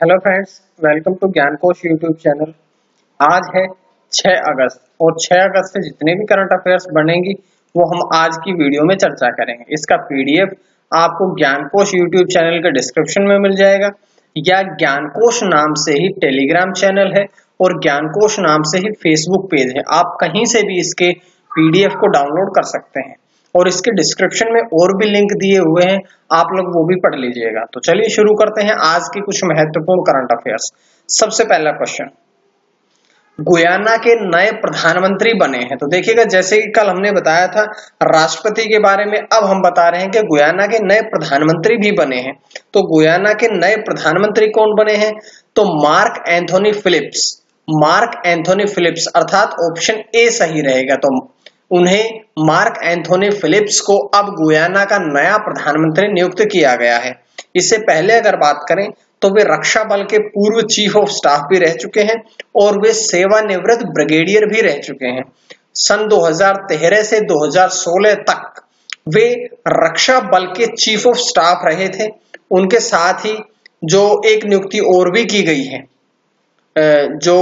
Hello friends, welcome to ज्ञान कोश YouTube channel. आज है 6 अगस्त और 6 अगस्त से जितने भी करंट अफेयर्स बनेंगी वो हम आज की वीडियो में चर्चा करेंगे। इसका पीडीएफ आपको ज्ञान कोश यूट्यूब चैनल के डिस्क्रिप्शन में मिल जाएगा या ज्ञान कोश नाम से ही टेलीग्राम चैनल है और ज्ञान कोश नाम से ही फेसबुक पेज है। आप कहीं से भी इसके पीडीएफ को डाउनलोड कर सकते हैं और इसके डिस्क्रिप्शन में और भी लिंक दिए हुए हैं, आप लोग वो भी पढ़ लीजिएगा। तो चलिए शुरू करते हैं आज की कुछ महत्वपूर्ण करंट अफेयर्स। सबसे पहला क्वेश्चन, गुयाना के नए प्रधानमंत्री बने हैं। तो देखिएगा, जैसे कि कल हमने बताया था राष्ट्रपति के बारे में, अब हम बता रहे हैं कि गुयाना के नए प्रधानमंत्री भी बने हैं। तो गुयाना के नए प्रधानमंत्री कौन बने हैं? तो Mark Anthony Phillips. Mark Anthony Phillips अर्थात ऑप्शन ए सही रहेगा। तो उन्हें मार्क एंथोनी फिलिप्स को अब गुयाना का नया प्रधानमंत्री नियुक्त किया गया है। इससे पहले अगर बात करें तो वे रक्षा बल के पूर्व चीफ ऑफ स्टाफ भी रह चुके हैं और वे सेवानिवृत्त ब्रिगेडियर भी रह चुके हैं। सन 2013 से 2016 तक वे रक्षा बल के चीफ ऑफ स्टाफ रहे थे। उनके साथ ही जो एक नियुक्ति और भी की गई है, जो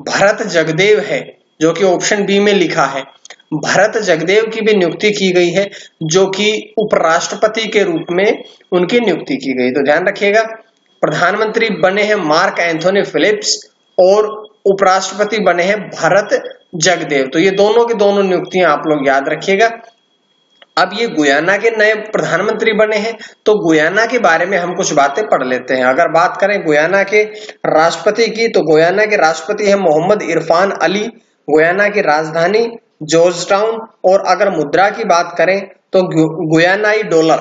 भरत जगदेव है, जो कि ऑप्शन बी में लिखा है, भरत जगदेव की भी नियुक्ति की गई है, जो कि उपराष्ट्रपति के रूप में उनकी नियुक्ति की गई। तो ध्यान रखिएगा, प्रधानमंत्री बने हैं मार्क एंथोनी फिलिप्स और उपराष्ट्रपति बने हैं भरत जगदेव। तो ये दोनों की दोनों नियुक्तियां आप लोग याद रखिएगा। अब ये गुयाना के नए प्रधानमंत्री बने हैं, तो गुयाना के बारे में हम कुछ बातें पढ़ लेते हैं। अगर बात करें गुयाना के राष्ट्रपति की, तो गुयाना के राष्ट्रपति है मोहम्मद इरफान अली। गुयाना की राजधानी जॉर्ज टाउन। और अगर मुद्रा की बात करें तो गुयानाई डॉलर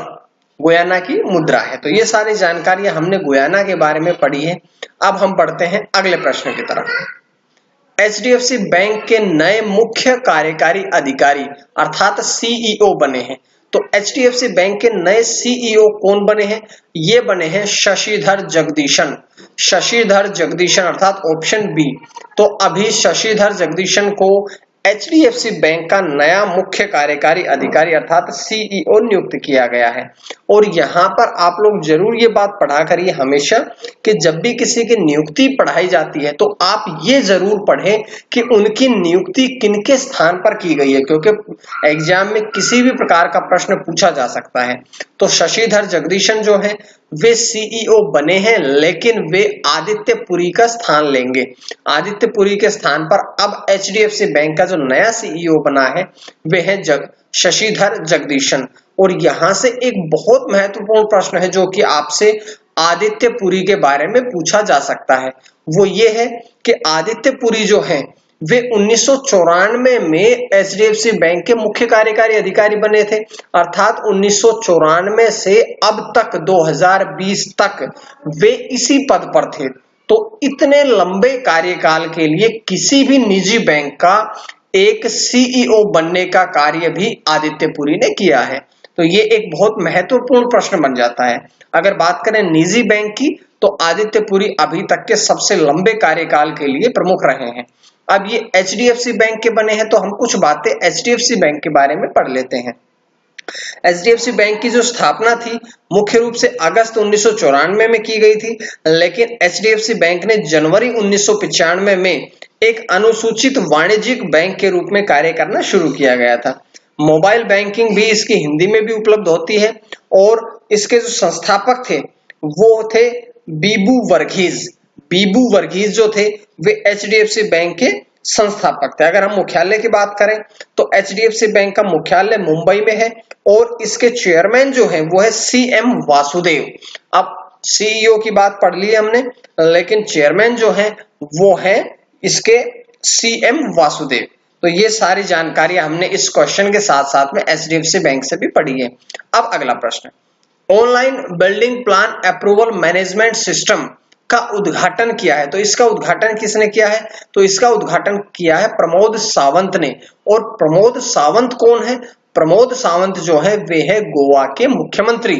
गुयाना की मुद्रा है। तो ये सारी जानकारियां हमने गुयाना के बारे में पढ़ी है। अब हम पढ़ते हैं अगले प्रश्न की तरफ। एचडीएफसी बैंक के नए मुख्य कार्यकारी अधिकारी अर्थात सीईओ बने हैं। तो एचडीएफसी बैंक के नए सीईओ कौन बने हैं? ये बने हैं शशिधर जगदीशन। शशिधर जगदीशन अर्थात ऑप्शन बी। तो अभी शशिधर जगदीशन को एचडीएफसी बैंक का नया मुख्य कार्यकारी अधिकारी अर्थात सीईओ नियुक्त किया गया है। और यहाँ पर आप लोग जरूर ये बात पढ़ा करिए हमेशा कि जब भी किसी की नियुक्ति पढ़ाई जाती है तो आप ये जरूर पढ़ें कि उनकी नियुक्ति किनके स्थान पर की गई है, क्योंकि एग्जाम में किसी भी प्रकार का प्रश्न पूछा जा सकता है। तो शशिधर जगदीशन जो है वे सीईओ बने हैं, लेकिन वे आदित्य पुरी का स्थान लेंगे। आदित्य पुरी के स्थान पर अब एचडीएफसी बैंक का जो नया सीईओ बना है वे है शशिधर जगदीशन। और यहां से एक बहुत महत्वपूर्ण प्रश्न है जो कि आपसे आदित्य पुरी के बारे में पूछा जा सकता है। वो ये है कि आदित्य पुरी जो है वे 1994 में एचडीएफसी बैंक के मुख्य कार्यकारी अधिकारी बने थे। अर्थात 1994 से अब तक 2020 तक वे इसी पद पर थे। तो इतने लंबे कार्यकाल के लिए किसी भी निजी बैंक का एक सीईओ बनने का कार्य भी आदित्य पुरी ने किया है। तो ये एक बहुत महत्वपूर्ण प्रश्न बन जाता है। अगर बात करें निजी बैंक की तो आदित्य पुरी अभी तक के सबसे लंबे कार्यकाल के लिए प्रमुख रहे हैं। अब ये एचडीएफसी बैंक के बने हैं तो हम कुछ बातें एचडीएफसी बैंक के बारे में पढ़ लेते हैं। एचडीएफसी बैंक की जो स्थापना थी मुख्य रूप से अगस्त 1994 में की गई थी, लेकिन एचडीएफसी बैंक ने जनवरी 1995 में एक अनुसूचित वाणिज्यिक बैंक के रूप में कार्य करना शुरू किया गया था। मोबाइल बैंकिंग भी इसकी हिंदी में भी उपलब्ध होती है और इसके जो संस्थापक थे वो थे बीबू वर्गीज। बीबू वर्गीज जो थे वे एचडीएफसी बैंक के संस्थापक थे। अगर हम मुख्यालय की बात करें तो एचडीएफसी बैंक का मुख्यालय मुंबई में है और इसके चेयरमैन जो है वो है सीएम वासुदेव। अब सीईओ की बात पढ़ ली हमने, लेकिन चेयरमैन जो है वो है इसके सीएम वासुदेव। तो ये सारी जानकारियां हमने इस क्वेश्चन के साथ साथ में एचडीएफसी बैंक से भी पढ़ी है। अब अगला प्रश्न, online building plan approval management system का उद्घाटन किया है। तो इसका उद्घाटन किसने किया है? तो इसका उद्घाटन किया है प्रमोद सावंत ने। और प्रमोद सावंत कौन है? प्रमोद सावंत जो है वे है गोवा के मुख्यमंत्री,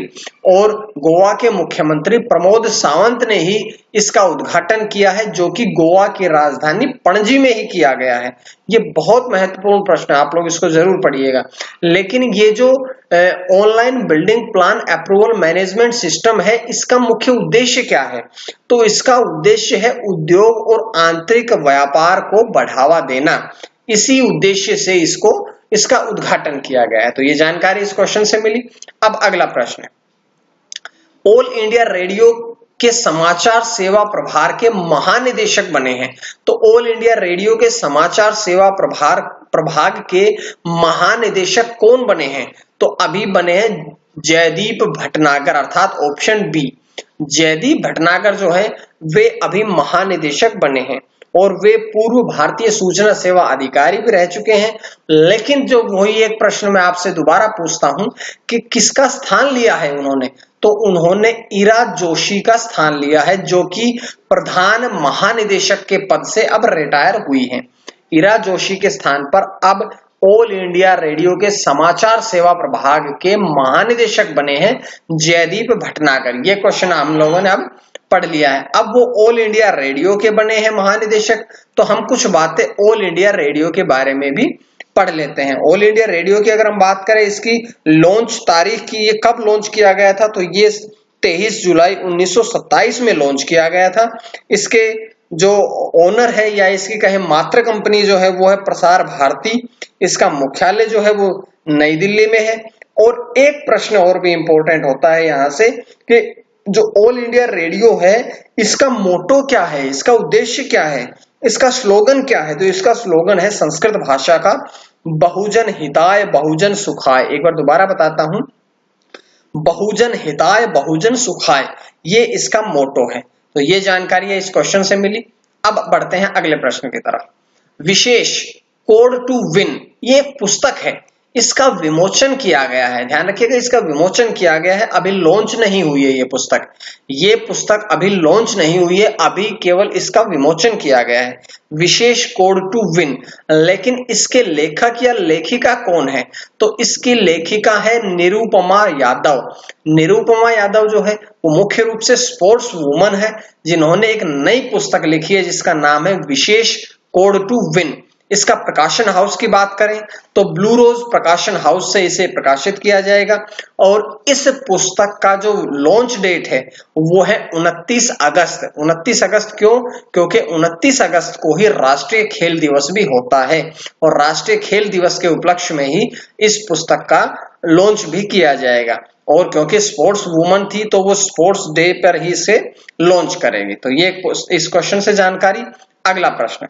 और गोवा के मुख्यमंत्री प्रमोद सावंत ने ही इसका उद्घाटन किया है, जो कि गोवा की राजधानी पणजी में ही किया गया है। ये बहुत महत्वपूर्ण प्रश्न है, आप लोग इसको जरूर पढ़िएगा। लेकिन ये जो online building plan approval management system है, इसका मुख्य उद्देश्य क्या है? तो इसका उद्देश्य है उद्योग और आंतरिक व्यापार को बढ़ावा देना। इसी उद्देश्य से इसका उद्घाटन किया गया है। तो ये जानकारी इस क्वेश्चन से मिली। अब अगला प्रश्न है, ऑल इंडिया रेडियो के समाचार सेवा प्रभार के महानिदेशक बने हैं। तो ऑल इंडिया रेडियो के समाचार सेवा प्रभाग के महानिदेशक कौन बने हैं? तो अभी बने हैं जयदीप भटनागर, अर्थात ऑप्शन बी, जयदीप भटनागर जो है वे अभी महानिदेशक बने हैं, और वे पूर्व भारतीय सूचना सेवा अधिकारी भी रह चुके हैं। लेकिन जो वही एक प्रश्न मैं आपसे दोबारा पूछता हूं कि किसका स्थान लिया है उन्होंने? तो उन्होंने ईरा जोशी का स्थान लिया है, जो कि प्रधान महानिदेशक के पद से अब रिटायर हुई हैं। ईरा जोशी के स्थान पर अब ऑल इंडिया रेडियो के समाचार सेवा प्रभाग के महानिदेशक बने हैं जयदीप भटनागर। ये क्वेश्चन हम लोगों ने अब पढ़ लिया है। अब वो ऑल इंडिया रेडियो के बने हैं महानिदेशक, तो हम कुछ बातें ऑल इंडिया रेडियो के बारे में भी पढ़ लेते हैं। ऑल इंडिया रेडियो की अगर हम बात करें, इसकी लॉन्च तारीख की, ये कब लॉन्च किया गया था? तो ये 23 जुलाई 1927 में लॉन्च किया गया था। इसके जो ओनर है या इसकी कहे मात्र कंपनी जो है वो है प्रसार भारती। इसका मुख्यालय जो है वो नई दिल्ली में है। और एक प्रश्न और भी इंपॉर्टेंट होता है यहाँ से कि जो ऑल इंडिया रेडियो है, इसका मोटो क्या है, इसका उद्देश्य क्या है, इसका स्लोगन क्या है? तो इसका स्लोगन है संस्कृत भाषा का बहुजन हिताय बहुजन सुखाय। एक बार दोबारा बताता हूं, बहुजन हिताय बहुजन सुखाय, ये इसका मोटो है। तो ये जानकारी इस क्वेश्चन से मिली। अब बढ़ते हैं अगले प्रश्न की तरफ। विशेष कोड टू विन, ये एक पुस्तक है, इसका विमोचन किया गया है। ध्यान रखिएगा, इसका विमोचन किया गया है, अभी लॉन्च नहीं हुई है ये पुस्तक। ये पुस्तक अभी लॉन्च नहीं हुई है, अभी केवल इसका विमोचन किया गया है, विशेष कोड टू विन। लेकिन इसके लेखक या लेखिका कौन है? तो इसकी लेखिका है निरुपमा यादव। निरुपमा यादव जो है वो मुख्य रूप से स्पोर्ट्स वुमन है, जिन्होंने एक नई पुस्तक लिखी है जिसका नाम है विशेष कोड टू विन। इसका प्रकाशन हाउस की बात करें तो ब्लू रोज प्रकाशन हाउस से इसे प्रकाशित किया जाएगा। और इस पुस्तक का जो लॉन्च डेट है वो है 29 अगस्त। 29 अगस्त क्यों? क्योंकि 29 अगस्त को ही राष्ट्रीय खेल दिवस भी होता है, और राष्ट्रीय खेल दिवस के उपलक्ष्य में ही इस पुस्तक का लॉन्च भी किया जाएगा। और क्योंकि स्पोर्ट्स वुमन थी तो वो स्पोर्ट्स डे पर ही इसे लॉन्च करेंगे। तो ये इस क्वेश्चन से जानकारी। अगला प्रश्न,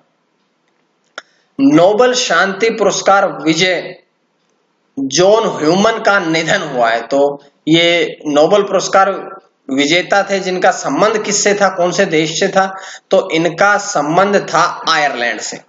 नोबेल शांति पुरस्कार विजय जॉन ह्यूमन का निधन हुआ है। तो ये नोबेल पुरस्कार विजेता थे, जिनका संबंध किससे था, कौन से देश से था? तो इनका संबंध था आयरलैंड से।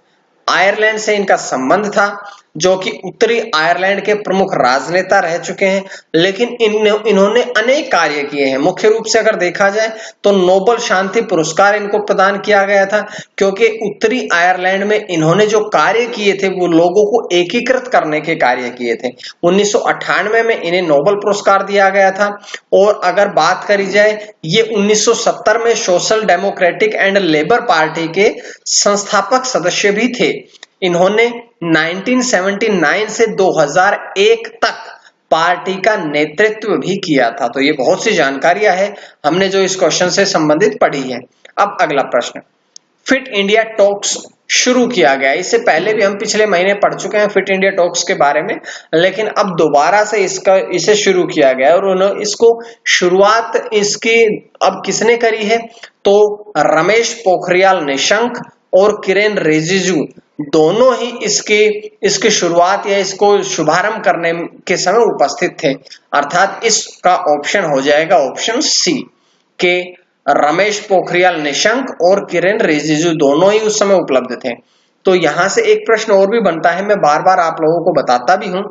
आयरलैंड से इनका संबंध था, जो कि उत्तरी आयरलैंड के प्रमुख राजनेता रह चुके हैं। लेकिन इन्होंने अनेक कार्य किए हैं। मुख्य रूप से अगर देखा जाए तो नोबेल शांति पुरस्कार इनको प्रदान किया गया था, क्योंकि उत्तरी आयरलैंड में इन्होंने जो कार्य किए थे वो लोगों को एकीकृत करने के कार्य किए थे। 1998 में इन्हें नोबेल पुरस्कार दिया गया था। और अगर बात करी जाए, ये 1970 में social democratic and labour party के संस्थापक सदस्य भी थे। इन्होंने 1979 से 2001 तक पार्टी का नेतृत्व भी किया था। तो ये बहुत सी जानकारियां हैं हमने जो इस क्वेश्चन से संबंधित पढ़ी है। अब अगला प्रश्न, फिट इंडिया टॉक्स शुरू किया गया। इससे पहले भी हम पिछले महीने पढ़ चुके हैं फिट इंडिया टॉक्स के बारे में, लेकिन अब दोबारा से इसे शुरू किया गया। और उन्होंने इसको शुरुआत इसकी अब किसने करी है? तो रमेश पोखरियाल निशंक और किरेन रिजिजू दोनों ही इसकी शुरुआत या इसको शुभारंभ करने के समय उपस्थित थे। अर्थात इसका ऑप्शन हो जाएगा ऑप्शन सी के रमेश पोखरियाल निशंक और किरेन रिजिजू दोनों ही उस समय उपलब्ध थे। तो यहां से एक प्रश्न और भी बनता है, मैं बार बार आप लोगों को बताता भी हूं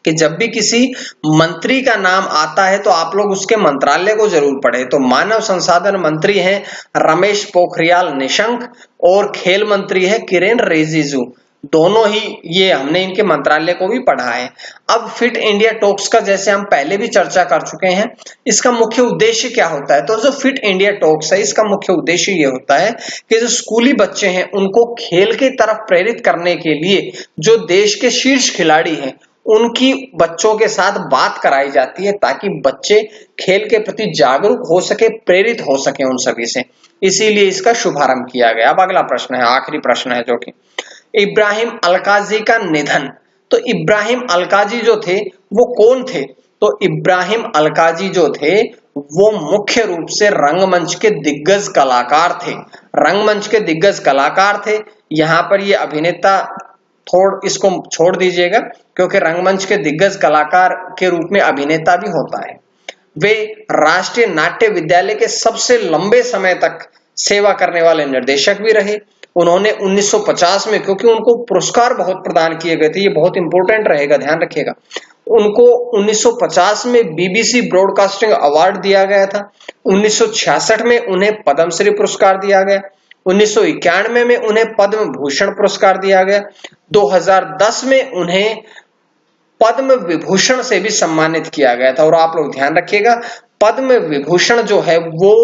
कि जब भी किसी मंत्री का नाम आता है तो आप लोग उसके मंत्रालय को जरूर पढ़े। तो मानव संसाधन मंत्री हैं रमेश पोखरियाल निशंक और खेल मंत्री है किरेन रिजिजू। दोनों ही ये हमने इनके मंत्रालय को भी पढ़ा है। अब फिट इंडिया टॉक्स का जैसे हम पहले भी चर्चा कर चुके हैं, इसका मुख्य उद्देश्य क्या होता है? तो जो फिट इंडिया टॉक्स है इसका मुख्य उद्देश्य ये होता है कि जो स्कूली बच्चे हैं उनको खेल की तरफ प्रेरित करने के लिए जो देश के शीर्ष खिलाड़ी हैं उनकी बच्चों के साथ बात कराई जाती है ताकि बच्चे खेल के प्रति जागरूक हो सके, प्रेरित हो सके उन सभी से। इसीलिए इसका शुभारंभ किया गया। अब अगला प्रश्न है, आखिरी प्रश्न है, जो कि इब्राहिम अलकाजी का निधन। तो इब्राहिम अलकाजी जो थे वो कौन थे? तो इब्राहिम अलकाजी जो थे वो मुख्य रूप से रंगमंच के दिग्गज कलाकार थे। रंगमंच के दिग्गज कलाकार थे। यहाँ पर ये अभिनेता इसको छोड़ दीजिएगा क्योंकि रंगमंच के दिग्गज कलाकार के रूप में अभिनेता भी होता है। वे राष्ट्रीय नाट्य विद्यालय के सबसे लंबे समय तक सेवा करने वाले निर्देशक भी रहे। उन्होंने 1950 में, क्योंकि उनको पुरस्कार बहुत प्रदान किए गए थे, ये बहुत इंपॉर्टेंट रहेगा, ध्यान रखिएगा, उनको 1950 में बीबीसी ब्रॉडकास्टिंग अवार्ड दिया गया था। 1966 में उन्हें पद्मश्री पुरस्कार दिया गया। 1991 में उन्हें पद्म भूषण पुरस्कार दिया गया। 2010 में उन्हें पद्म विभूषण से भी सम्मानित किया गया था। और आप लोग ध्यान रखिएगा, पद्म विभूषण जो है वो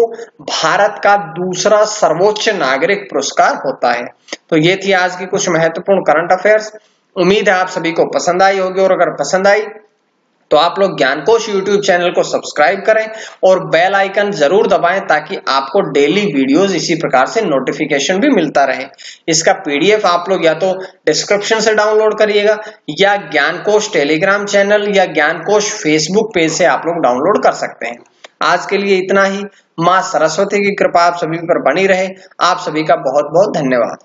भारत का दूसरा सर्वोच्च नागरिक पुरस्कार होता है। तो ये थी आज की कुछ महत्वपूर्ण करंट अफेयर्स। उम्मीद है आप सभी को पसंद आई होगी, और अगर पसंद आई तो आप लोग ज्ञानकोश यूट्यूब चैनल को सब्सक्राइब करें और बेल आइकन जरूर दबाएं ताकि आपको डेली वीडियोस इसी प्रकार से नोटिफिकेशन भी मिलता रहे। इसका पीडीएफ आप लोग या तो डिस्क्रिप्शन से डाउनलोड करिएगा या ज्ञानकोश टेलीग्राम चैनल या ज्ञानकोश फेसबुक पेज से आप लोग डाउनलोड कर सकते हैं। आज के लिए इतना ही। मां सरस्वती की कृपा आप सभी पर बनी रहे। आप सभी का बहुत बहुत धन्यवाद।